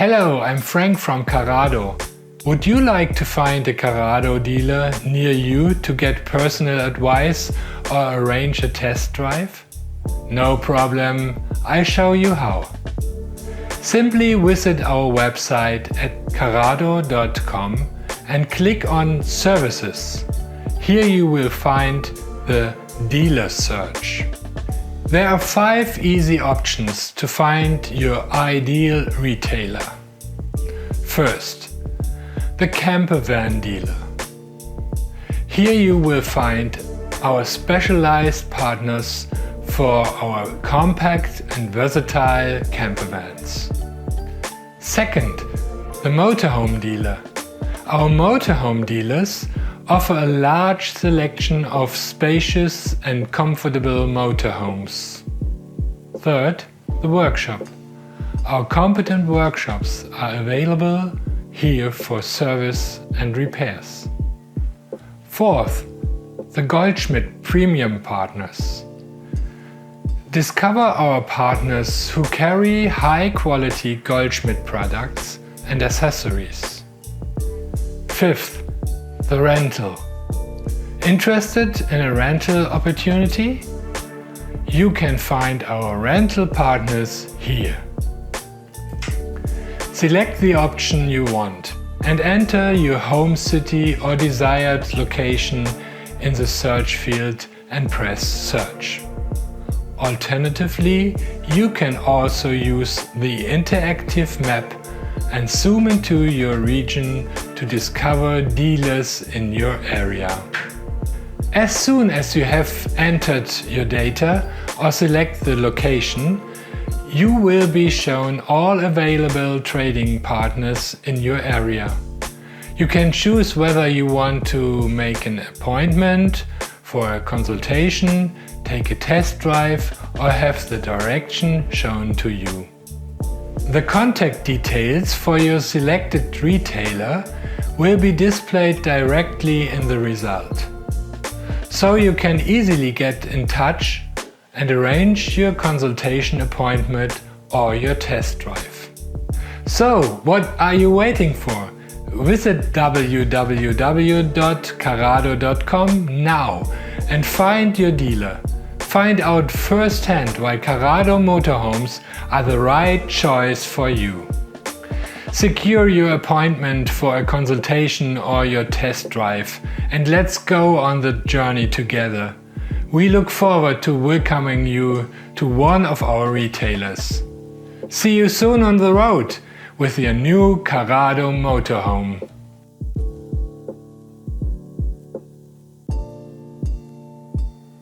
Hello, I'm Frank from Carado. Would you like to find a Carado dealer near you to get personal advice or arrange a test drive? No problem, I'll show you how. Simply visit our website at carado.com and click on Services. Here you will find the Dealer Search. There are 5 easy options to find your ideal retailer. First, the camper van dealer. Here you will find our specialized partners for our compact and versatile camper vans. Second, the motorhome dealer. Our motorhome dealers offer a large selection of spacious and comfortable motorhomes. Third, the workshop. Our competent workshops are available here for service and repairs. Fourth, the Goldschmidt Premium Partners. Discover our partners who carry high-quality Goldschmidt products and accessories. Fifth, the rental. Interested in a rental opportunity? You can find our rental partners here. Select the option you want and enter your home city or desired location in the search field and press Search. Alternatively, you can also use the interactive map and zoom into your region to discover dealers in your area. As soon as you have entered your data or select the location, you will be shown all available trading partners in your area. You can choose whether you want to make an appointment for a consultation, take a test drive, or have the direction shown to you. The contact details for your selected retailer will be displayed directly in the result. So you can easily get in touch and arrange your consultation appointment or your test drive. So, what are you waiting for? Visit www.carado.com now and find your dealer. Find out firsthand why Carado motorhomes are the right choice for you. Secure your appointment for a consultation or your test drive and let's go on the journey together. We look forward to welcoming you to one of our retailers. See you soon on the road with your new Carado motorhome.